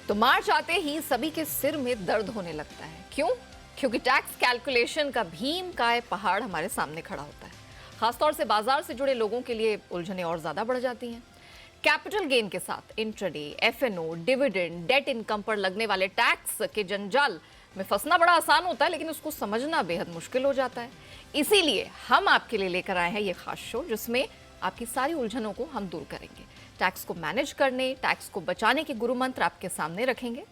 तो मार्च आते ही सभी के सिर में दर्द होने लगता है। क्यों? क्योंकि टैक्स कैलकुलेशन का भीम काय पहाड़ हमारे सामने खड़ा होता है। खासतौर से बाजार से जुड़े लोगों के लिए उलझनें और ज्यादा बढ़ जाती हैं। कैपिटल गेन के साथ intraday, F and O, dividend, debt income पर लगने वाले टैक्स के जंजाल में फंसना बड़ा आसान होता है, लेकिन उसको समझना बेहद मुश्किल हो जाता है। इसीलिए हम आपके लिए लेकर आए हैं ये खास शो, जिसमें आपकी सारी उलझनों को हम दूर करेंगे। टैक्स को मैनेज करने, टैक्स को बचाने के गुरु मंत्र आपके सामने रखेंगे।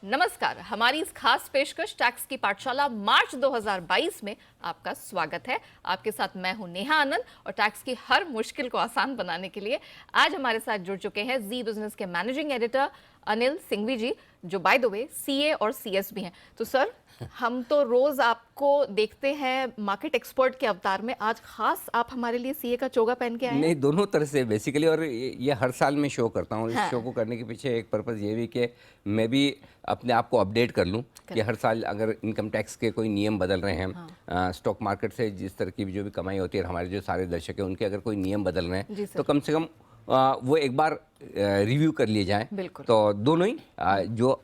नमस्कार, हमारी इस खास पेशकश टैक्स की पाठशाला मार्च 2022 में आपका स्वागत है। आपके साथ मैं हूं नेहा आनंद और टैक्स की हर मुश्किल को आसान बनाने के लिए आज हमारे साथ जुड़ चुके हैं जी बिजनेस के मैनेजिंग एडिटर अनिल सिंघवी जी, जो बाय द वे सीए और सीएस भी हैं। तो सर, हम तो रोज आपको देखते हैं मार्केट एक्सपर्ट के अवतार में, आज खास आप हमारे लिए सीए का चोगा पहन के आए हैं। नहीं, दोनों तरह से बेसिकली, और ये हर साल मैं शो करता हूँ। हाँ। इस शो को करने के पीछे एक पर्पज़ ये भी कि मैं भी अपने आप को अपडेट कर लूँ कि हर साल अगर इनकम टैक्स के कोई नियम बदल रहे हैं, स्टॉक मार्केट से जिस तरह की जो भी कमाई होती है, हमारे जो सारे दर्शक हैं उनके अगर कोई नियम बदल रहे जी हैं सर। तो कम से कम वो एक बार रिव्यू कर लिए जाएं। बिल्कुल। तो दोनों ही जो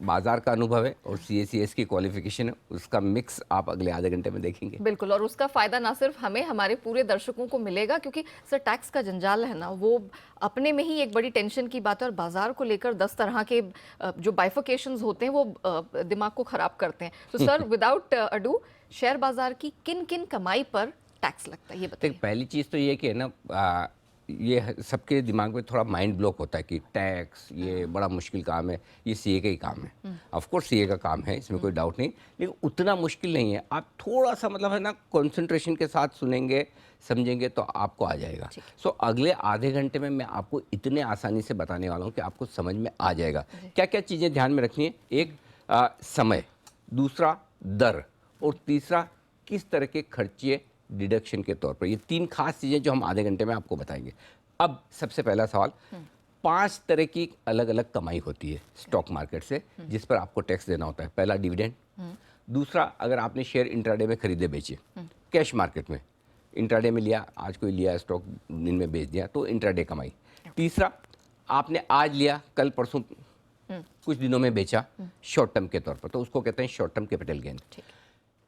बाजार का अनुभव है और सीएसीएस की क्वालिफिकेशन है, उसका मिक्स आप अगले आधे घंटे में देखेंगे। बिल्कुल, और उसका फायदा ना सिर्फ हमें, हमारे पूरे दर्शकों को मिलेगा, क्योंकि सर टैक्स का जंजाल है ना, वो अपने में ही एक बड़ी टेंशन की बात है और बाजार को लेकर 10 तरह के जो बाइफिकेशंस होते हैं वो दिमाग को खराब करते हैं। तो सर, विदाउट अडू, शेयर बाजार की किन किन कमाई पर टैक्स लगता है, ये बताइए। पहली चीज़ तो ये कि है ना, ये सबके दिमाग में थोड़ा माइंड ब्लॉक होता है कि टैक्स ये बड़ा मुश्किल काम है, ये सीए का ही काम है। ऑफ कोर्स सीए का काम है, इसमें कोई डाउट नहीं, लेकिन उतना मुश्किल नहीं है। आप थोड़ा सा मतलब है ना कंसंट्रेशन के साथ सुनेंगे, समझेंगे तो आपको आ जाएगा। सो अगले आधे घंटे में मैं आपको इतने आसानी से बताने वाला हूँ कि आपको समझ में आ जाएगा। क्या क्या चीज़ें ध्यान में रखनी है। एक, समय, दूसरा दर, और तीसरा किस तरह के खर्चे डिडक्शन के तौर पर। ये तीन खास चीज़ें जो हम आधे घंटे में आपको बताएंगे। अब सबसे पहला सवाल, 5 तरह की अलग अलग कमाई होती है स्टॉक मार्केट से जिस पर आपको टैक्स देना होता है। पहला डिविडेंड, दूसरा अगर आपने शेयर इंट्राडे में खरीदे बेचे, कैश मार्केट में इंट्राडे में लिया, आज कोई लिया स्टॉक दिन में बेच दिया तो इंट्राडे कमाई। तीसरा, आपने आज लिया कल परसों कुछ दिनों में बेचा शॉर्ट टर्म के तौर पर, तो उसको कहते हैं शॉर्ट टर्म कैपिटल गेन।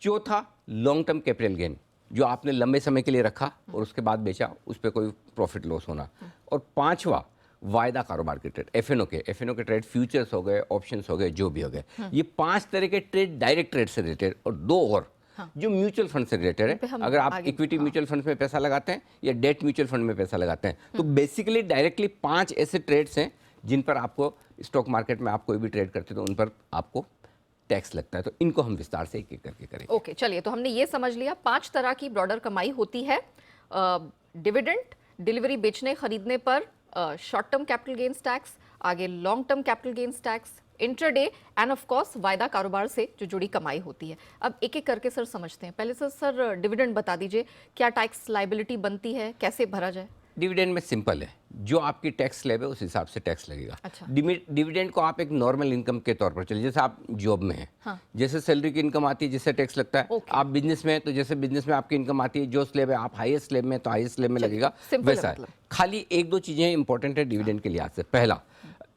चौथा, लॉन्ग टर्म कैपिटल गेन, जो आपने लंबे समय के लिए रखा और उसके बाद बेचा, उस पर कोई प्रॉफिट लॉस होना। और पांचवा, वायदा कारोबार के ट्रेड, एफएनओ के ट्रेड, फ्यूचर्स हो गए, ऑप्शंस हो गए, जो भी हो गए। ये 5 तरह के ट्रेड डायरेक्ट ट्रेड से रिलेटेड, और 2 और जो म्यूचुअल फंड से रिलेटेड है। अगर आप इक्विटी म्यूचुअल फंड में पैसा लगाते हैं या डेट म्यूचुअल फंड में पैसा लगाते हैं, तो बेसिकली डायरेक्टली 5 ऐसे ट्रेड्स हैं जिन पर आपको स्टॉक मार्केट में आप कोई भी ट्रेड करते हैं तो उन पर आपको टैक्स लगता है। तो इनको हम विस्तार से एक एक करके करेंगे। ओके, चलिए, तो हमने ये समझ लिया 5 तरह की ब्रॉडर कमाई होती है। डिविडेंड, डिलीवरी बेचने खरीदने पर short term capital gains tax, आगे long term capital gains tax, intraday, and of course वायदा कारोबार से जो जुड़ी कमाई होती है। अब एक एक करके सर समझते हैं। पहले सर डिविडेंड बता दीजिए, क्या टैक्स लायबिलिटी बनती है, कैसे भरा जाए? डिविडेंड में सिंपल है, जो आपकी टैक्स स्लैब है उस हिसाब से टैक्स लगेगा। अच्छा। डिविडेंड को आप एक नॉर्मल इनकम के तौर पर चलिए, जैसे आप जॉब में हैं, हाँ। जैसे सैलरी की इनकम आती है जिससे टैक्स लगता है। Okay। आप बिजनेस में हैं तो जैसे बिजनेस में आपकी इनकम आती है, जो स्लैब है, आप हाईएस्ट स्लैब में तो हाईएस्ट स्लैब में लगेगा, simple है वैसा है। मतलब। खाली 1-2 चीज़ें इंपॉर्टेंट है डिविडेंड के लिहाज से। पहला,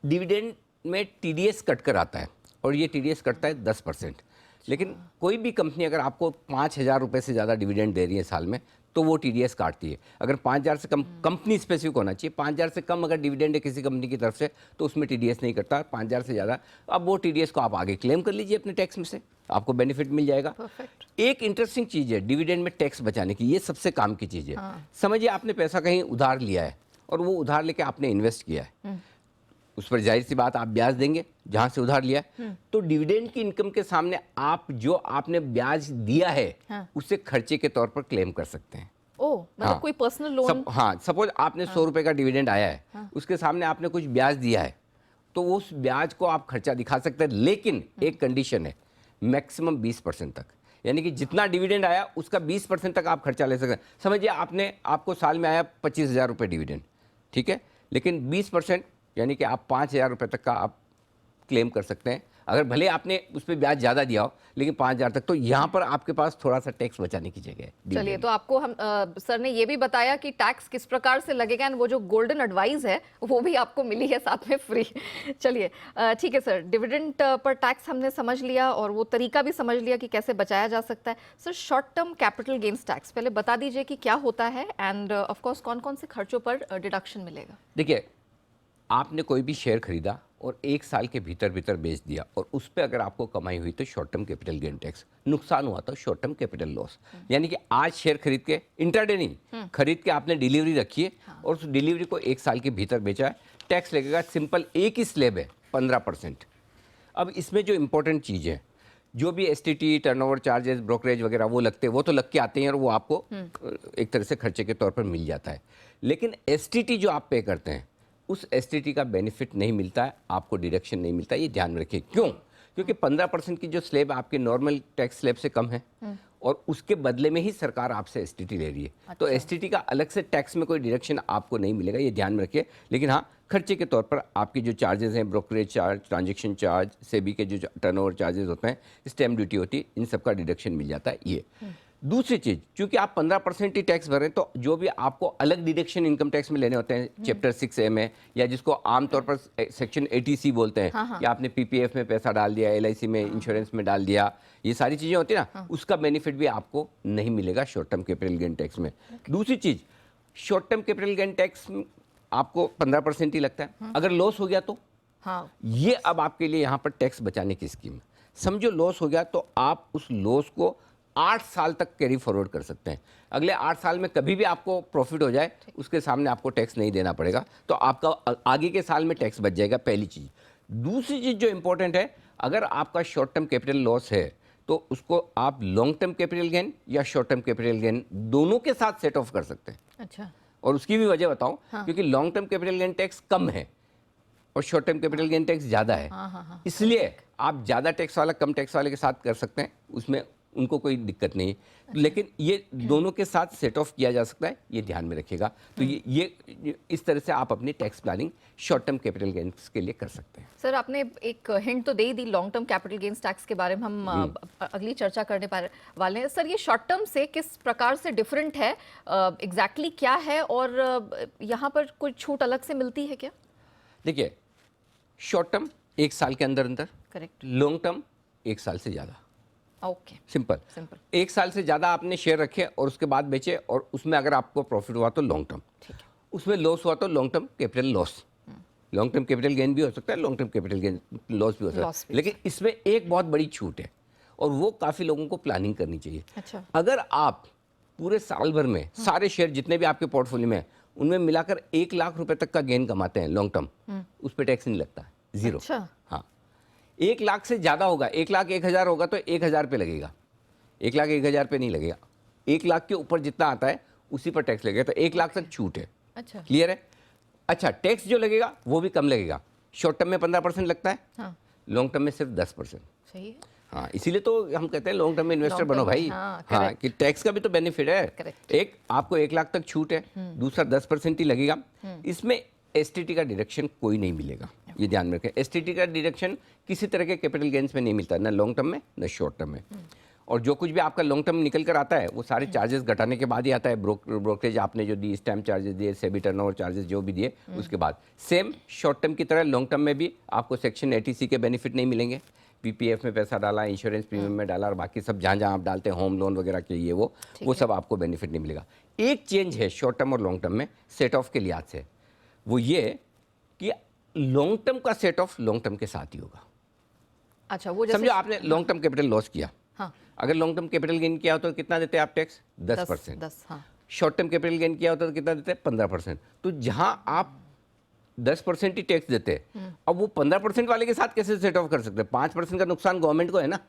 डिविडेंड में टीडीएस कट कर आता है, और ये टीडीएस कटता है 10%। लेकिन कोई भी कंपनी अगर आपको 5,000 रुपये से ज़्यादा डिविडेंड दे रही है साल में, तो वो टीडीएस काटती है। अगर 5,000 से कम, कंपनी स्पेसिफिक होना चाहिए, 5,000 से कम अगर डिविडेंड है किसी कंपनी की तरफ से तो उसमें टीडीएस नहीं करता। 5,000 से ज़्यादा, अब वो टीडीएस को आप आगे क्लेम कर लीजिए अपने टैक्स में से, आपको बेनिफिट मिल जाएगा। परफेक्ट। एक इंटरेस्टिंग चीज़ है डिविडेंड में टैक्स बचाने की, ये सबसे काम की चीज़ है। समझिए आपने पैसा कहीं उधार लिया है और वो उधार लेके आपने इन्वेस्ट किया है, उस पर जाहिर सी बात आप ब्याज देंगे जहां से उधार लिया है। तो डिविडेंड की इनकम के सामने आप जो आपने ब्याज दिया है उसे खर्चे के तौर पर क्लेम कर सकते हैं। ओ, मतलब कोई पर्सनल लोन। हाँ, सपोज आपने 100 रुपए का डिविडेंड आया है, उसके सामने आपने कुछ ब्याज दिया है, तो उस ब्याज को आप खर्चा दिखा सकते हैं, लेकिन एक कंडीशन है, मैक्सिमम 20% तक। यानी कि जितना डिविडेंड आया उसका 20% तक आप खर्चा ले सकते हैं। समझिए आपको साल में आया 25,000 रुपये डिविडेंड, ठीक है, लेकिन 20% यानी कि आप 5,000 रुपये तक का आप क्लेम कर सकते हैं अगर भले आपने उस पर ब्याज ज़्यादा दिया हो लेकिन 5,000 तक, तो यहाँ पर आपके पास थोड़ा सा टैक्स बचाने की जगह है। चलिए, तो आपको हम सर ने ये भी बताया कि टैक्स किस प्रकार से लगेगा, एंड वो जो गोल्डन एडवाइस है वो भी आपको मिली है साथ में फ्री। चलिए, ठीक है सर, डिविडेंड पर टैक्स हमने समझ लिया और वो तरीका भी समझ लिया कि कैसे बचाया जा सकता है। Sir, short term capital gains tax पहले बता दीजिए कि क्या होता है, एंड ऑफ कोर्स कौन कौन से खर्चों पर डिडक्शन मिलेगा। देखिए, आपने कोई भी शेयर खरीदा और 1 साल के भीतर भीतर बेच दिया और उस पर अगर आपको कमाई हुई तो short term capital gain tax, नुकसान हुआ तो शॉर्ट टर्म कैपिटल लॉस। यानी कि आज शेयर खरीद के, इंट्राडे नहीं, खरीद के आपने डिलीवरी रखी है और उस डिलीवरी को 1 साल के भीतर बेचा है, टैक्स लगेगा। सिंपल एक ही स्लैब है, 15%। अब इसमें जो इंपॉर्टेंट चीज़ है, जो भी एसटीटी, टर्नओवर चार्जेस, ब्रोकरेज वगैरह वो लगते हैं, वो तो लग के आते हैं और वो आपको एक तरह से खर्चे के तौर पर मिल जाता है। लेकिन एसटीटी जो आप पे करते हैं, उस एसटीटी का बेनिफिट नहीं मिलता है, आपको डिडक्शन नहीं मिलता है। ये ध्यान में रखिए। क्यों? क्योंकि 15% की जो स्लैब आपके नॉर्मल टैक्स स्लैब से कम है और उसके बदले में ही सरकार आपसे एसटीटी ले रही है। तो एसटीटी का अलग से टैक्स में कोई डिडक्शन आपको नहीं मिलेगा, ये ध्यान में रखिए। लेकिन हाँ, खर्चे के तौर पर आपके जो चार्जेस हैं, brokerage charge, transaction charge, SEBI के जो टर्नओवर चार्जेस होते हैं, स्टैम्प ड्यूटी होती है, इन सब का डिडक्शन मिल जाता है। ये दूसरी चीज़, क्योंकि आप 15% ही टैक्स भर रहे हैं, तो जो भी आपको अलग डिडक्शन इनकम टैक्स में लेने होते हैं, चैप्टर 6A में, या जिसको आमतौर पर सेक्शन 80C बोलते हैं, कि आपने पीपीएफ में पैसा डाल दिया, एलआईसी में, इंश्योरेंस में डाल दिया, ये सारी चीज़ें होती है ना, उसका बेनिफिट भी आपको नहीं मिलेगा short term capital gain tax में। दूसरी चीज़, short term capital gain tax आपको 15% ही लगता है। अगर लॉस हो गया तो ये अब आपके लिए यहाँ पर टैक्स बचाने की स्कीम है। समझो लॉस हो गया तो आप उस लॉस को 8 साल तक कैरी फॉरवर्ड कर सकते हैं। अगले 8 साल में कभी भी आपको प्रॉफिट हो जाए, उसके सामने आपको टैक्स नहीं देना पड़ेगा, तो आपका आगे के साल में टैक्स बच जाएगा, पहली चीज़। दूसरी चीज़ जो इंपॉर्टेंट है, अगर आपका शॉर्ट टर्म कैपिटल लॉस है तो उसको आप लॉन्ग टर्म कैपिटल गेन या शॉर्ट टर्म कैपिटल गेन दोनों के साथ सेट ऑफ कर सकते हैं। अच्छा। और उसकी भी वजह बताऊं, क्योंकि long term capital gain tax कम है और short term capital gain tax ज़्यादा है। इसलिए आप ज़्यादा टैक्स वाला कम टैक्स वाले के साथ कर सकते हैं, उसमें उनको कोई दिक्कत नहीं है। लेकिन ये दोनों के साथ सेट ऑफ किया जा सकता है, ये ध्यान में रखिएगा। तो ये इस तरह से आप अपनी tax planning short term capital gains के लिए कर सकते हैं। सर, आपने एक हिंट तो दे ही दी long term capital gains tax के बारे में, हम अगली चर्चा करने वाले हैं। सर, ये शॉर्ट टर्म से किस प्रकार से डिफरेंट है, एग्जैक्टली क्या है, और यहाँ पर कोई छूट अलग से मिलती है क्या? देखिए, शॉर्ट टर्म 1 साल के अंदर अंदर, करेक्ट। लॉन्ग टर्म 1 साल से ज़्यादा। Okay, simple. 1 साल से ज़्यादा आपने शेयर रखे और उसके बाद बेचे और उसमें अगर आपको प्रॉफिट हुआ तो लॉन्ग टर्म, ठीक है। उसमें लॉस हुआ तो long term capital loss. Long term capital gain भी हो सकता है, long term capital gain loss भी हो सकता है। लेकिन इसमें एक बहुत बड़ी छूट है और वो काफ़ी लोगों को प्लानिंग करनी चाहिए। अच्छा। अगर आप पूरे साल भर में सारे शेयर जितने भी आपके पोर्टफोलियो में हैं, उनमें मिलाकर 1 लाख रुपए तक का गेन कमाते हैं लॉन्ग टर्म, उस पर टैक्स नहीं लगता, 0। अच्छा। हाँ, 1 लाख से ज़्यादा होगा, 1 लाख 1,000 होगा तो 1,000 पे लगेगा, 1 लाख 1,000 पे नहीं लगेगा। 1 लाख के ऊपर जितना आता है उसी पर टैक्स लगेगा, तो 1 लाख तक छूट है। अच्छा, क्लियर है? अच्छा, टैक्स जो लगेगा वो भी कम लगेगा। शॉर्ट टर्म में 15% लगता है, लॉन्ग टर्म में सिर्फ 10%। सही है। हाँ, इसीलिए तो हम कहते हैं लॉन्ग टर्म में इन्वेस्टर बनो भाई। हाँ, कि टैक्स का भी तो बेनिफिट है। Correct. एक आपको 1 लाख तक छूट है, दूसरा 10% ही लगेगा। इसमें एसटीटी का डिडक्शन कोई नहीं मिलेगा, ये ध्यान में रखें। एसटीटी का डिडक्शन किसी तरह के कैपिटल गेन्स में नहीं मिलता, ना लॉन्ग टर्म में ना शॉर्ट टर्म में। और जो कुछ भी आपका लॉन्ग टर्म निकल कर आता है वो सारे चार्जेस घटाने के बाद ही आता है। ब्रोकरेज आपने जो दी, स्टैम्प चार्जेस दिए, सेबी टर्नओवर चार्जेस जो भी दिए, उसके बाद सेम शॉर्ट टर्म की तरह लॉन्ग टर्म में भी आपको सेक्शन 80C के बेनिफिट नहीं मिलेंगे। पीपीएफ में पैसा डाला, इंश्योरेंस प्रीमियम में डाला और बाकी सब जहाँ जहाँ आप डालते हैं, होम लोन वगैरह के लिए, वो सब आपको बेनिफिट नहीं मिलेगा। एक चेंज है शॉर्ट टर्म और लॉन्ग टर्म में सेट ऑफ के लिहाज से, वो ये कि लॉन्ग टर्म का सेट ऑफ लॉन्ग टर्म के साथ ही होगा। अच्छा, वो समझो आपने लॉन्ग टर्म कैपिटल लॉस किया, हाँ, अगर लॉन्ग टर्म कैपिटल गेन किया हो तो कितना देते हैं आप टैक्स? 10%। 10, हाँ। शॉर्ट टर्म कैपिटल गेन किया होता तो कितना देते हैं? 15%। तो जहां आप 10% ही टैक्स देते हैं, अब वो 15% वाले के साथ कैसे सेट ऑफ कर सकते हैं? 5% का नुकसान गवर्नमेंट को है ना।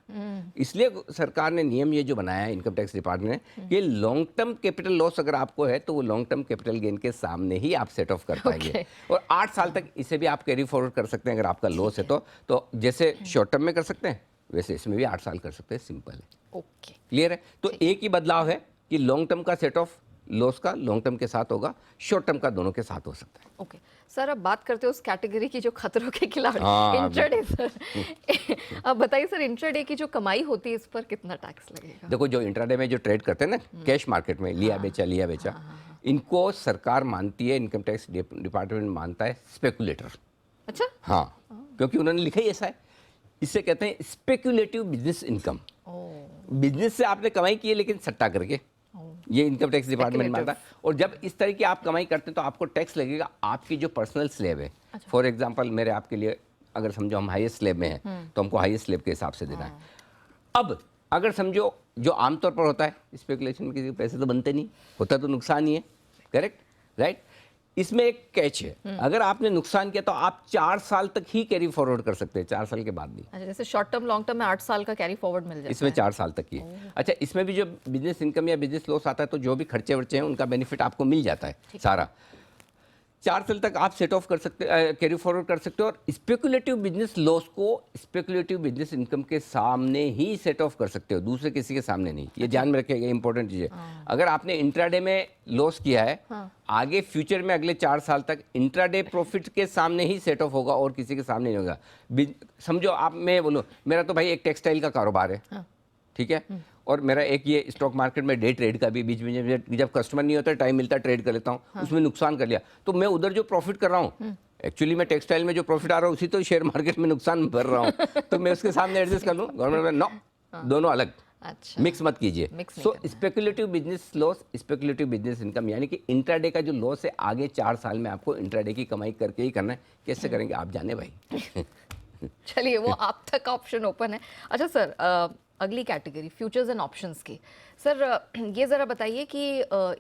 इसलिए सरकार ने नियम ये जो बनाया है, इनकम टैक्स डिपार्टमेंट ने, कि लॉन्ग टर्म कैपिटल लॉस अगर आपको है तो वो लॉन्ग टर्म कैपिटल गेन के सामने ही आप सेट ऑफ कर पाएंगे। और 8 साल तक इसे भी आप कैरी फॉरवर्ड कर सकते हैं अगर आपका लॉस है तो जैसे शॉर्ट टर्म में कर सकते हैं वैसे इसमें भी 8 साल कर सकते हैं। सिंपल है। ओके, क्लियर है? तो एक ही बदलाव है कि लॉन्ग टर्म का सेट ऑफ हम्म। लॉस का लॉन्ग टर्म के साथ होगा, शॉर्ट टर्म का दोनों के साथ हो सकता है। ओके सर, अब बात करते हैं उस कैटेगरी की जो खतरों के खिलाड़ी, हाँ, इंट्राडे सर। अब बताइए सर, इंट्राडे की जो कमाई होती है इस पर कितना टैक्स लगेगा? देखो, जो इंट्राडे में जो ट्रेड करते हैं ना, कैश मार्केट में लिया बेचा, इनको सरकार मानती है, इनकम टैक्स डिपार्टमेंट मानता है स्पेकुलेटर। अच्छा। हाँ, क्योंकि उन्होंने लिखा ही ऐसा है। इससे कहते हैं स्पेकुलेटिव बिजनेस इनकम। बिजनेस से आपने कमाई की है लेकिन सट्टा करके, ये इनकम टैक्स डिपार्टमेंट मानता है। और जब इस तरह की आप कमाई करते हैं तो आपको टैक्स लगेगा आपकी जो पर्सनल स्लैब है। फॉर एग्जांपल, मेरे आपके लिए अगर समझो हम हाईएस्ट स्लैब में हैं तो हमको हाईएस्ट स्लैब के हिसाब से देना है। अब अगर समझो जो आमतौर पर होता है स्पेकुलेशन में, किसी को पैसे तो बनते नहीं, होता तो नुकसान ही है, करेक्ट, राइट। इसमें एक कैच है, अगर आपने नुकसान किया तो आप 4 साल तक ही कैरी फॉरवर्ड कर सकते हैं, 4 साल के बाद नहीं। अच्छा, जैसे शॉर्ट टर्म लॉन्ग टर्म में 8 साल का कैरी फॉरवर्ड मिल जाता इसमें है। 4 साल तक की। अच्छा, इसमें भी जो बिजनेस इनकम या बिजनेस लॉस आता है तो जो भी खर्चे वर्चे हैं उनका बेनिफिट आपको मिल जाता है सारा। 4 साल तक आप सेट ऑफ कर सकते, कैरी फॉरवर्ड कर सकते हो। और स्पेकुलेटिव बिजनेस लॉस को स्पेकुलेटिव बिजनेस इनकम के सामने ही सेट ऑफ कर सकते हो, दूसरे किसी के सामने नहीं। ये ध्यान में रखिएगा, इंपॉर्टेंट चीज़ है। अगर आपने इंट्राडे में लॉस किया है, आगे फ्यूचर में अगले 4 साल तक इंट्राडे प्रॉफिट के सामने ही सेट ऑफ होगा और किसी के सामने नहीं होगा। समझो आप, मैं बोलो मेरा तो भाई एक टेक्सटाइल का कारोबार है, ठीक है, और मेरा एक ये स्टॉक मार्केट में डे ट्रेड का भी बीच में जब कस्टमर नहीं होता, टाइम मिलता है, ट्रेड कर लेता हूँ, उसमें नुकसान कर लिया तो मैं उधर जो प्रॉफिट कर रहा हूँ, एक्चुअली मैं टेक्सटाइल में जो प्रॉफिट आ रहा हूँ उसी तो शेयर मार्केट में नुकसान भर रहा हूँ, तो मैं उसके सामने एडजस्ट कर लूँ। गवर्नमेंट में नो, दोनों अलग, अच्छा, मिक्स मत कीजिए। So speculative business loss, speculative business income, यानी कि इंट्राडे का जो लॉस है आगे 4 साल में आपको इंट्राडे की कमाई करके ही करना है। कैसे करेंगे आप जाने भाई। चलिए, वो आप तक ऑप्शन ओपन है। अच्छा सर, अगली कैटेगरी फ्यूचर्स एंड ऑप्शंस की। सर, ये ज़रा बताइए कि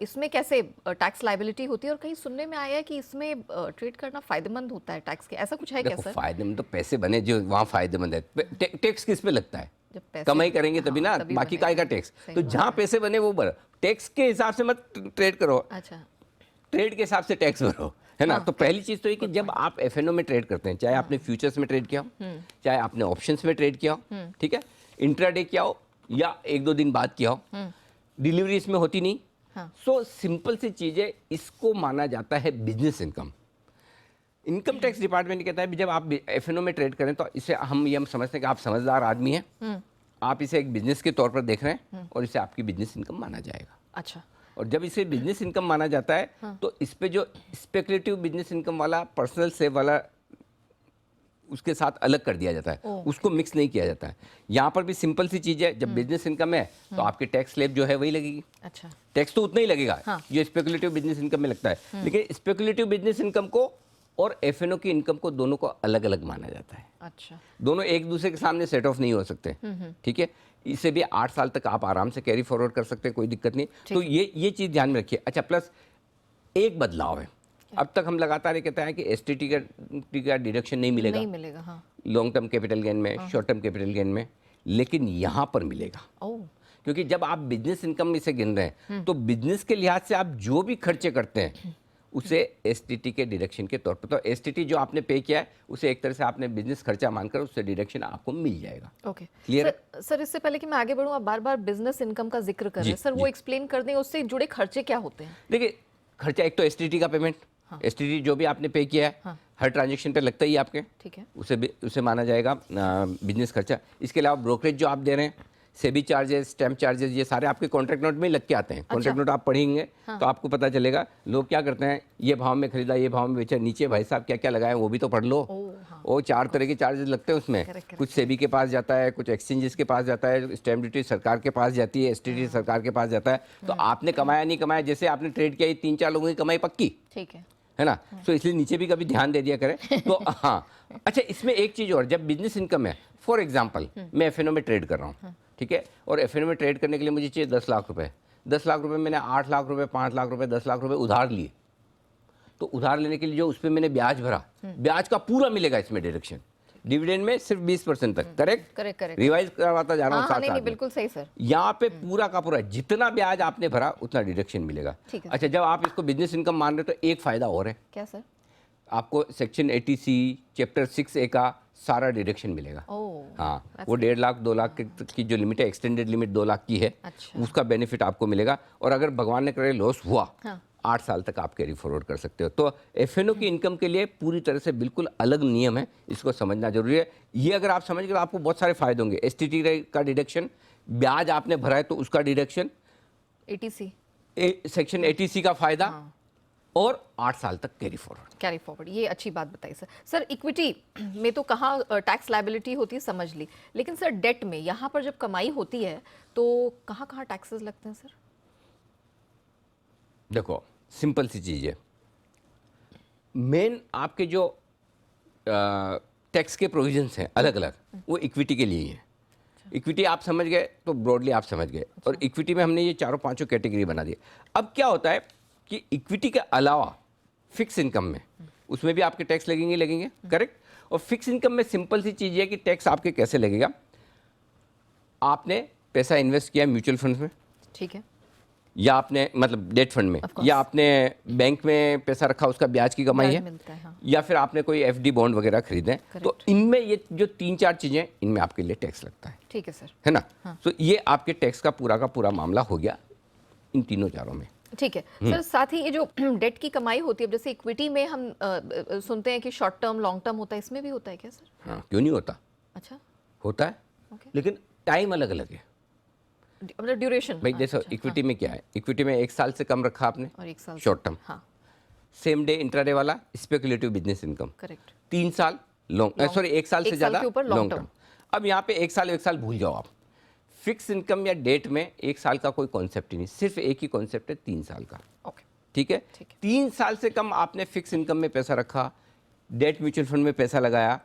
इसमें कैसे टैक्स लायबिलिटी होती है, और कहीं सुनने में आया है कि इसमें ट्रेड करना फ़ायदेमंद होता है टैक्स के, ऐसा कुछ है क्या देखो, सर? फायदेमंद तो पैसे बने जो वहाँ फायदेमंद है। टैक्स किस पे लगता है? जब पैसे कमाई करेंगे तभी ना, तभी बाकी बनेगा। काय का टैक्स। सही तो बात जहाँ पैसे बने वो भरो, टैक्स के हिसाब से मत ट्रेड करो, अच्छा, ट्रेड के हिसाब से टैक्स भरो, है ना। तो पहली चीज तो ये कि जब आप एफएनओ में ट्रेड करते हैं, चाहे आपने फ्यूचर्स में ट्रेड किया हो, चाहे आपने ऑप्शंस में ट्रेड किया हो, ठीक है, इंट्राडे किया हो या 1-2 दिन बाद किया हो, डिलीवरी इसमें होती नहीं। सो सिंपल सी चीज है, इसको माना जाता है business income. Income tax department कहता है जब आप एफएनओ में ट्रेड करें तो इसे हम समझते हैं कि आप समझदार आदमी हैं, आप इसे एक बिजनेस के तौर पर देख रहे हैं और इसे आपकी बिजनेस इनकम माना जाएगा। अच्छा, और जब इसे बिजनेस इनकम माना जाता है तो इस पे जो स्पेकुलेटिव बिजनेस इनकम वाला, पर्सनल सेव वाला, उसके साथ अलग कर दिया जाता है, उसको मिक्स नहीं किया जाता है। यहाँ पर भी सिंपल सी चीज़ है, जब बिजनेस इनकम है तो आपकी टैक्स स्लैब जो है वही लगेगी। अच्छा, टैक्स तो उतना ही लगेगा जो स्पेकुलेटिव बिजनेस इनकम में लगता है, लेकिन स्पेकुलेटिव बिजनेस इनकम को और एफएनओ की इनकम को दोनों को अलग अलग माना जाता है। अच्छा, दोनों एक दूसरे के सामने सेट ऑफ नहीं हो सकते, ठीक है। इसे भी 8 साल तक आप आराम से कैरी फॉरवर्ड कर सकते हैं, कोई दिक्कत नहीं। तो ये चीज़ ध्यान में रखिए। अच्छा, प्लस एक बदलाव है, अब तक हम लगातार ये कहते हैं कि एसटीटी का डिडक्शन नहीं मिलेगा, नहीं मिलेगा, हाँ, लॉन्ग टर्म कैपिटल गेन में, शॉर्ट टर्म कैपिटल गेन में, लेकिन यहाँ पर मिलेगा। ओह, क्योंकि जब आप बिजनेस इनकम में से गिन रहे हैं तो बिजनेस के लिहाज से आप जो भी खर्चे करते हैं उसे एसटीटी के डिडक्शन के तौर पर, तो एसटीटी जो आपने पे किया है उसे एक तरह से आपने बिजनेस खर्चा मानकर उससे डिडक्शन आपको मिल जाएगा। ओके, क्लियर है? सर, इससे पहले कि मैं आगे बढ़ूँ, आप बार बार बिजनेस इनकम का जिक्र कर रहे हैं, सर वो एक्सप्लेन कर दें, उससे जुड़े खर्चे क्या होते हैं? देखिए, खर्चा एक तो एसटीटी का पेमेंट, एसटीटी जो भी आपने पे किया है हर ट्रांजेक्शन पे लगता ही है आपके, ठीक है, उसे माना जाएगा बिजनेस खर्चा। इसके अलावा ब्रोकरेज जो आप दे रहे हैं, सेबी चार्जेस, स्टैम्प चार्जेस, ये सारे आपके कॉन्ट्रैक्ट नोट में ही लग के आते हैं। कॉन्ट्रैक्ट नोट आप पढ़ेंगे तो आपको पता चलेगा लोग क्या करते हैं, ये भाव में खरीदा, ये भाव में बेचा, नीचे भाई साहब क्या क्या लगाए वो भी तो पढ़ लो। वो 4 तरह के चार्जेस लगते हैं उसमें, कुछ सेबी के पास जाता है, कुछ एक्सचेंजेस के पास जाता है, स्टैम्प ड्यूटी सरकार के पास जाती है, एसटीटी सरकार के पास जाता है। तो आपने कमाया नहीं कमाया, जैसे आपने ट्रेड किया, 3-4 लोगों की कमाई पक्की ठीक है ना। तो इसलिए नीचे भी कभी ध्यान दे दिया करें। तो हाँ, अच्छा, इसमें एक चीज़ और, जब बिजनेस इनकम है, फॉर एग्जांपल मैं एफएनओ में ट्रेड कर रहा हूँ, ठीक है, और एफएनओ में ट्रेड करने के लिए मुझे चाहिए 10 लाख रुपए। 10 लाख रुपए मैंने 8 लाख रुपए, 5 लाख रुपए, 10 लाख रुपए उधार लिए। तो उधार लेने के लिए जो उस पर मैंने ब्याज भरा, ब्याज का पूरा मिलेगा इसमें डिडक्शन, डिविडेंड में सिर्फ 20% तक। करेक्ट, रिवाइज करवाता जा रहा हूँ साथ नहीं, साथ बिल्कुल सही सर। यहाँ पे पूरा का पूरा जितना ब्याज आपने भरा उतना डिडक्शन मिलेगा। अच्छा, जब आप इसको बिजनेस इनकम मान रहे हो तो एक फायदा और है, क्या सर? आपको सेक्शन 80C चैप्टर 6A का सारा डिडक्शन मिलेगा। हाँ, वो 1.5 लाख 2 लाख की जो लिमिट है, एक्सटेंडेड लिमिट 2 लाख की है, अच्छा। उसका बेनिफिट आपको मिलेगा। और अगर भगवान ने करे लॉस हुआ, हाँ। 8 साल तक आप कैरी फॉरवर्ड कर सकते हो। तो एफएनओ की इनकम के लिए पूरी तरह से बिल्कुल अलग नियम है, इसको समझना जरूरी है। ये अगर आप समझ गए तो आपको बहुत सारे फायदे होंगे। एसटीटी का डिडक्शन, ब्याज आपने भरा है तो उसका डिडक्शन, एटीसी सेक्शन 80C का फायदा, और 8 साल तक कैरी फॉरवर्ड। कैरी फॉरवर्ड, ये अच्छी बात बताई सर। सर इक्विटी में तो कहाँ टैक्स लायबिलिटी होती है, समझ ली, लेकिन सर डेट में यहाँ पर जब कमाई होती है तो कहाँ कहाँ टैक्सेस लगते हैं सर? देखो, सिंपल सी चीज़ है, मेन आपके जो टैक्स के प्रोविजंस हैं अलग अलग, वो इक्विटी के लिए ही है। इक्विटी आप समझ गए तो ब्रॉडली आप समझ गए। और इक्विटी में हमने ये चारों पांचों कैटेगरी बना दी। अब क्या होता है कि इक्विटी के अलावा फिक्स इनकम में, उसमें भी आपके टैक्स लगेंगे, करेक्ट। और फिक्स इनकम में सिंपल सी चीज़ है कि टैक्स आपके कैसे लगेगा। आपने पैसा इन्वेस्ट किया म्यूचुअल फंड में, ठीक है, या आपने मतलब डेट फंड में, Of course. या आपने बैंक में पैसा रखा, उसका ब्याज की कमाई ब्याज है, मिलता है, हाँ। या फिर आपने कोई एफडी बॉन्ड वगैरह खरीदे हैं, तो Correct. इनमें ये जो 3-4 चीज़ें, इनमें आपके लिए टैक्स लगता है, ठीक है सर, है ना। तो ये आपके टैक्स का पूरा मामला हो गया इन तीनों चारों में। ठीक है सर। साथ ही ये जो डेट की कमाई होती है, जैसे इक्विटी में हम सुनते हैं कि शॉर्ट टर्म लॉन्ग टर्म होता है, इसमें भी होता है क्या सर? हाँ, क्यों नहीं होता, अच्छा, होता है, ओके, लेकिन टाइम अलग अलग है मतलब ड्यूरेशन भाई। देखो, इक्विटी में क्या है, इक्विटी में 1 साल से कम रखा आपने, और 1 साल शॉर्ट टर्म, हाँ, सेम डे इंट्राडे वाला स्पेकुलेटिव बिजनेस इनकम, करेक्ट, 3 साल लॉन्ग, सॉरी 1 साल से 1 साल ज़्यादा के ऊपर लॉन्ग लॉन्ग टर्म। अब यहाँ पे 1 साल भूल जाओ आप। फिक्स इनकम या डेट में 1 साल का कोई कॉन्सेप्ट ही नहीं, सिर्फ एक ही कॉन्सेप्ट है, 3 साल का, ओके, ठीक है। ठीक है। 3 साल से कम आपने फिक्स इनकम में पैसा रखा, डेट म्यूचुअल फंड में पैसा लगाया,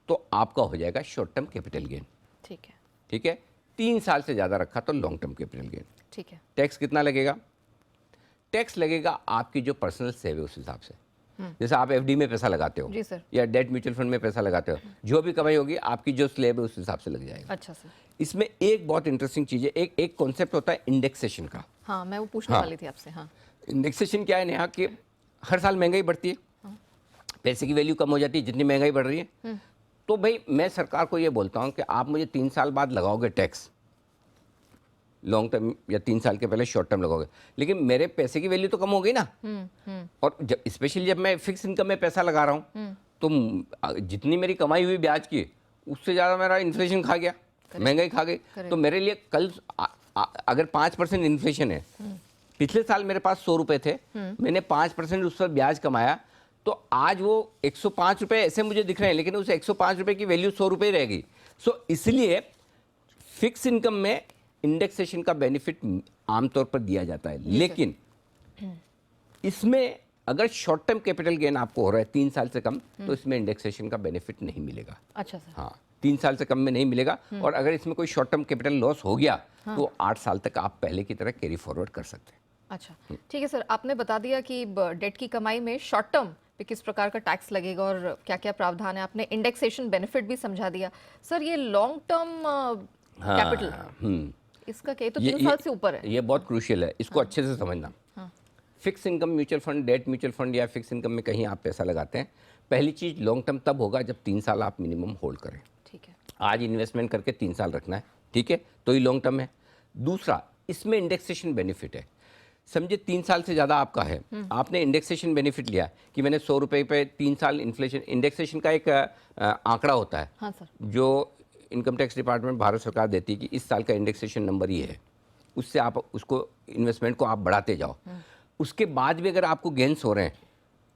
तो आपका हो जाएगा शॉर्ट टर्म कैपिटल गेन, ठीक है, ठीक है। 3 साल से ज़्यादा रखा तो लॉन्ग टर्म कैपिटल गेन। ठीक है, टैक्स कितना लगेगा? टैक्स लगेगा आपकी जो पर्सनल सेव है उस हिसाब से। जैसे आप एफडी में पैसा लगाते हो, जी सर, या डेट म्यूचुअल फंड में पैसा लगाते हो, जो भी कमाई होगी आपकी जो स्लेब है उस हिसाब से लग जाएगा। अच्छा सर, इसमें एक बहुत इंटरेस्टिंग चीज़ है, एक कॉन्सेप्ट होता है इंडेक्सेशन का। हाँ मैं वो पूछने हाँ। वाली थी आपसे। हाँ, इंडेक्सेशन क्या है नेहा, कि हर साल महंगाई बढ़ती है, पैसे की वैल्यू कम हो जाती है जितनी महंगाई बढ़ रही है। तो भाई मैं सरकार को ये बोलता हूँ कि आप मुझे 3 साल बाद लगाओगे टैक्स, लॉन्ग टर्म, या 3 साल के पहले शॉर्ट टर्म लगाओगे, लेकिन मेरे पैसे की वैल्यू तो कम हो गई ना। और जब स्पेशली जब मैं फिक्स इनकम में पैसा लगा रहा हूँ, तो जितनी मेरी कमाई हुई ब्याज की, उससे ज़्यादा मेरा इन्फ्लेशन खा गया, महंगाई खा गई। तो मेरे लिए कल अगर 5% इन्फ्लेशन है, पिछले साल मेरे पास 100 रुपये थे, मैंने 5% उस पर ब्याज कमाया, तो आज वो 105 रुपये ऐसे मुझे दिख रहे हैं, लेकिन उस 105 रुपये की वैल्यू 100 रुपये रहेगी। सो इसलिए फिक्स इनकम में इंडेक्सेशन का बेनिफिट आमतौर पर दिया जाता है, लेकिन इसमें अगर शॉर्ट टर्म कैपिटल गेन आपको हो रहा है 3 साल से कम, तो इसमें इंडेक्सेशन का बेनिफिट नहीं मिलेगा। अच्छा सर, हाँ, 3 साल से कम में नहीं मिलेगा। और अगर इसमें कोई शॉर्ट टर्म कैपिटल लॉस हो गया, तो 8 साल तक आप पहले की तरह कैरी फॉरवर्ड कर सकते हैं। अच्छा, ठीक है सर। आपने बता दिया कि डेट की कमाई में शॉर्ट टर्म पे किस प्रकार का टैक्स लगेगा और क्या क्या प्रावधान है, आपने इंडेक्सेशन बेनिफिट भी समझा दिया। सर ये लॉन्ग टर्म कैपिटल, इसका क्या है? तो 3 साल से ऊपर है। ये बहुत क्रूशियल है, इसको अच्छे से समझना। Fix income mutual fund, debt mutual fund या फिक्स इनकम में कहीं आप पैसा लगाते हैं, पहली चीज़ लॉन्ग टर्म तब होगा जब 3 साल आप मिनिमम होल्ड करें। ठीक है, आज इन्वेस्टमेंट करके 3 साल रखना है, ठीक है, तो ये लॉन्ग टर्म है। दूसरा, इसमें इंडेक्सेशन बेनिफिट है। समझे 3 साल से ज़्यादा आपका है, आपने इंडेक्सेशन बेनिफिट लिया कि मैंने 100 रुपये पे 3 साल इन्फ्लेशन, इंडेक्सेशन का एक आंकड़ा होता है। हाँ सर, जो इनकम टैक्स डिपार्टमेंट भारत सरकार देती है कि इस साल का इंडेक्सेशन नंबर ये है, उससे आप उसको इन्वेस्टमेंट को आप बढ़ाते जाओ। उसके बाद भी अगर आपको गेंस हो रहे हैं,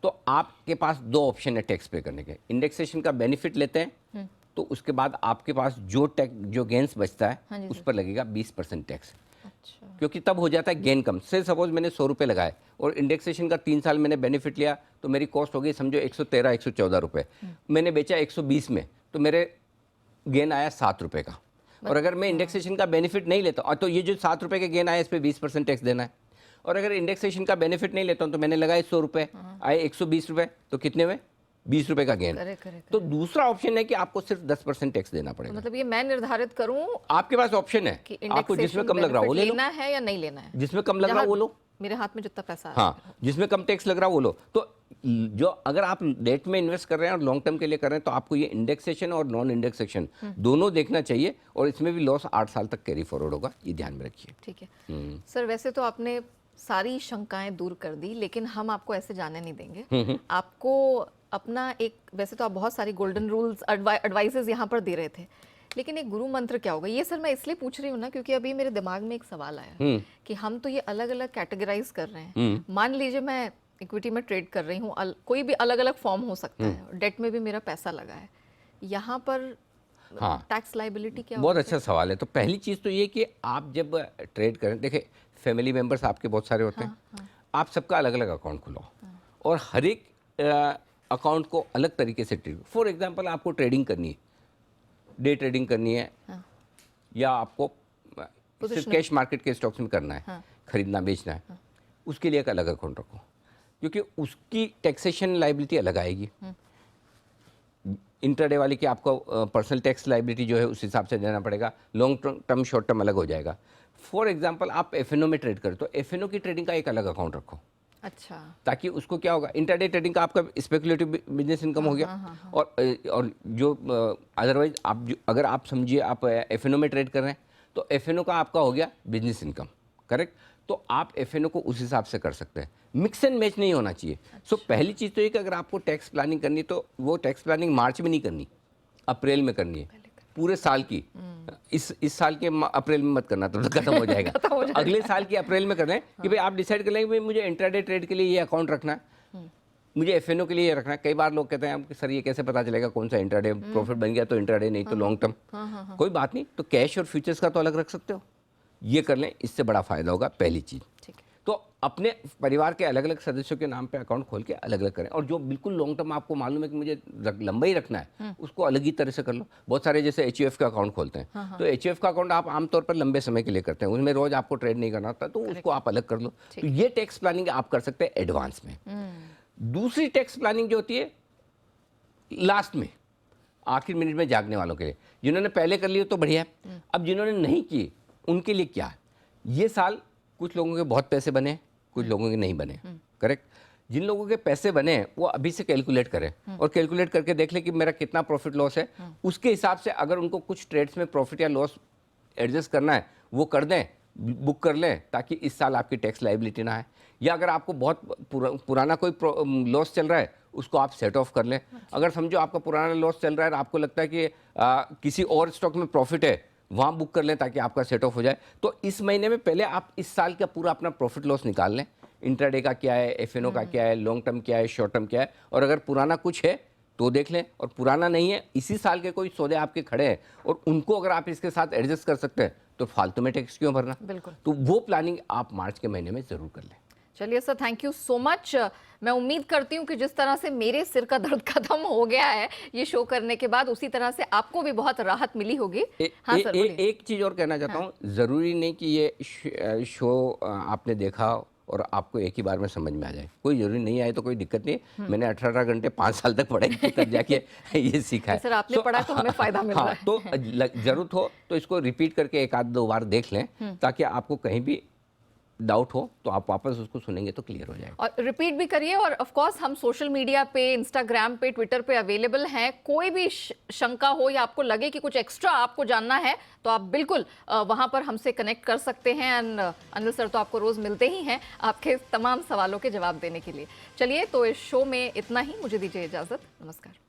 तो आपके पास 2 ऑप्शन है टैक्स पे करने के। इंडेक्सेशन का बेनिफिट लेते हैं, तो उसके बाद आपके पास जो गेंस बचता है उस पर लगेगा 20% टैक्स। अच्छा, क्योंकि तब हो जाता है गेन कम। से सपोज मैंने 100 रुपये लगाए और इंडेक्सेशन का 3 साल मैंने बेनिफिट लिया, तो मेरी कॉस्ट हो गई समझो 113-114 रुपये, मैंने बेचा 120 में, तो मेरे गेन आया 7 रुपये का। और अगर मैं इंडेक्सेशन का बेनिफिट नहीं लेता, और तो ये जो 7 रुपये के गेन आए इस पर 20% टैक्स देना है। और अगर इंडेक्सेशन का बेनिफिट नहीं लेता हूँ, तो मैंने लगाए 100 रुपये, आए 120 रुपये, तो कितने हुए? 20 रुपये का गेन। तो दूसरा ऑप्शन है कि आपको सिर्फ 10% टैक्स देना पड़ेगा। मतलब ये मैं निर्धारित करूं आपके पास ऑप्शन है, कि आपको जिसमें कम लग रहा हो वो ले लो, लेना है या नहीं लेना है। जिसमें कम लग रहा हो वो लो। मेरे हाथ में जितना पैसा आ रहा हाँ, जिसमें कम टैक्स लग रहा है वो लो। तो जो अगर आप डेट में इन्वेस्ट कर रहे हैं और लॉन्ग टर्म के लिए कर रहे हैं तो आपको ये इंडेक्सेशन और नॉन इंडेक्सेशन दोनों देखना चाहिए, और इसमें भी लॉस 8 साल तक कैरी फॉरवर्ड होगा, ये ध्यान में रखिए। ठीक है सर, वैसे तो आपने सारी शंकाएं दूर कर दी, लेकिन हम आपको ऐसे जाने नहीं देंगे। आपको अपना एक, वैसे तो आप बहुत सारी गोल्डन रूल्स एडवाइसेस यहाँ पर दे रहे थे, लेकिन एक गुरु मंत्र क्या होगा? ये सर मैं इसलिए पूछ रही हूँ ना, क्योंकि अभी मेरे दिमाग में एक सवाल आया कि हम तो ये अलग अलग कैटेगराइज कर रहे हैं। मान लीजिए मैं इक्विटी में ट्रेड कर रही हूँ, कोई भी अलग अलग फॉर्म हो सकता है, डेट में भी मेरा पैसा लगा है, यहाँ पर टैक्स लाइबिलिटी क्या बहुत अच्छा सवाल है। तो पहली चीज़ तो ये कि आप जब ट्रेड करें, देखिए फैमिली मेंबर्स आपके बहुत सारे होते हैं, आप सबका अलग अलग अकाउंट खुलाओ और हर एक अकाउंट को अलग तरीके से ट्रेड। फॉर एग्जांपल आपको ट्रेडिंग करनी है, डे ट्रेडिंग करनी है, या आपको सिर्फ कैश मार्केट के स्टॉक्स में करना है, खरीदना बेचना है, उसके लिए एक अलग अकाउंट रखो, क्योंकि उसकी टैक्सेशन लाइबिलिटी अलग आएगी। इंट्राडे वाले की आपको पर्सनल टैक्स लाइबिलिटी जो है उस हिसाब से देना पड़ेगा, लॉन्ग टर्म शॉर्ट टर्म अलग हो जाएगा। फॉर एग्जांपल आप एफएनओ में ट्रेड करते हो, एफएनओ की ट्रेडिंग का एक अलग अकाउंट रखो। अच्छा, ताकि उसको क्या होगा, इंट्राडे ट्रेडिंग का आपका स्पेकुलेटिव बिजनेस इनकम हो गया। और जो अदरवाइज अगर आप समझिए आप एफएनओ में ट्रेड कर रहे हैं तो एफएनओ का आपका हो गया बिजनेस इनकम, करेक्ट। तो आप एफएनओ को उस हिसाब से कर सकते हैं, मिक्स एंड मैच नहीं होना चाहिए। सो पहली चीज़ तो ये कि अगर आपको टैक्स प्लानिंग करनी है तो वो टैक्स प्लानिंग मार्च में नहीं करनी, अप्रैल में करनी है, पूरे साल की। इस साल के अप्रैल में मत करना, तो खत्म हो जाएगा। अगले साल की अप्रैल में करना है कि भाई आप डिसाइड कर लेंगे मुझे इंट्राडे ट्रेड के लिए ये अकाउंट रखना है, मुझे एफएनओ के लिए ये रखना है। कई बार लोग कहते हैं सर ये कैसे पता चलेगा कौन सा इंट्राडे, प्रॉफिट बन गया तो इंट्राडे, नहीं तो लॉन्ग टर्म। कोई बात नहीं, तो कैश और फ्यूचर्स का तो अलग रख सकते हो, ये कर लें, इससे बड़ा फायदा होगा। पहली चीज़ तो अपने परिवार के अलग अलग सदस्यों के नाम पे अकाउंट खोल के अलग अलग करें, और जो बिल्कुल लॉन्ग टर्म आपको मालूम है कि मुझे लंबा ही रखना है, उसको अलग ही तरह से कर लो। बहुत सारे जैसे एचयूएफ का अकाउंट खोलते हैं, तो एचयूएफ का अकाउंट आप आमतौर पर लंबे समय के लिए करते हैं, उसमें रोज आपको ट्रेड नहीं करना होता, तो उसको आप अलग कर लो। तो ये टैक्स प्लानिंग आप कर सकते हैं एडवांस में। दूसरी टैक्स प्लानिंग जो होती है लास्ट में, आखिर मिनट में जागने वालों के लिए, जिन्होंने पहले कर लिया तो बढ़िया है। अब जिन्होंने नहीं की उनके लिए क्या है, ये साल कुछ लोगों के बहुत पैसे बने, कुछ लोगों के नहीं बने, करेक्ट। जिन लोगों के पैसे बने वो अभी से कैलकुलेट करें और कैलकुलेट करके देख लें कि मेरा कितना प्रॉफिट लॉस है, उसके हिसाब से अगर उनको कुछ ट्रेड्स में प्रॉफिट या लॉस एडजस्ट करना है वो कर दें, बुक कर लें, ताकि इस साल आपकी टैक्स लाइबिलिटी ना आए। या अगर आपको बहुत पुराना कोई लॉस चल रहा है उसको आप सेट ऑफ कर लें। अगर समझो आपका पुराना लॉस चल रहा है और आपको लगता है कि किसी और स्टॉक में प्रॉफिट है, वहाँ बुक कर लें ताकि आपका सेट ऑफ हो जाए। तो इस महीने में पहले आप इस साल का पूरा अपना प्रॉफिट लॉस निकाल लें, इंट्राडे का क्या है, एफएनओ का क्या है, लॉन्ग टर्म क्या है, शॉर्ट टर्म क्या है, और अगर पुराना कुछ है तो देख लें, और पुराना नहीं है, इसी साल के कोई सौदे आपके खड़े हैं और उनको अगर आप इसके साथ एडजस्ट कर सकते हैं तो फालतू में टैक्स क्यों भरना। बिल्कुल। तो वो प्लानिंग आप मार्च के महीने में ज़रूर कर लें। चलिए sir, thank you so much. मैं उम्मीद करती हूँ कि जिस तरह से मेरे सिर का दर्द खत्म हो गया है ये शो करने के बाद, उसी तरह से आपको भी बहुत राहत मिली होगी। हाँ सर, एक चीज़ और कहना चाहता हूँ, ज़रूरी नहीं कि ये शो आपने देखा और आपको एक ही बार में समझ में आ जाए, कोई जरूरी नहीं आए तो कोई दिक्कत नहीं। मैंने 18 घंटे 5 साल तक पढ़ाई की, तब जाके ये सीखा है। सर आपने पढ़ा तो हमें फायदा मिल रहा है। तो जरूरत हो तो इसको रिपीट करके एक आध दो बार देख लें, ताकि आपको कहीं भी डाउट हो तो आप वापस उसको सुनेंगे तो क्लियर हो जाएगा। और रिपीट भी करिए, और ऑफ कोर्स हम सोशल मीडिया पे, इंस्टाग्राम पे, ट्विटर पे अवेलेबल हैं। कोई भी शंका हो या आपको लगे कि कुछ एक्स्ट्रा आपको जानना है तो आप बिल्कुल वहां पर हमसे कनेक्ट कर सकते हैं। एंड अनिल सर तो आपको रोज मिलते ही हैं आपके तमाम सवालों के जवाब देने के लिए। चलिए, तो इस शो में इतना ही, मुझे दीजिए इजाजत, नमस्कार।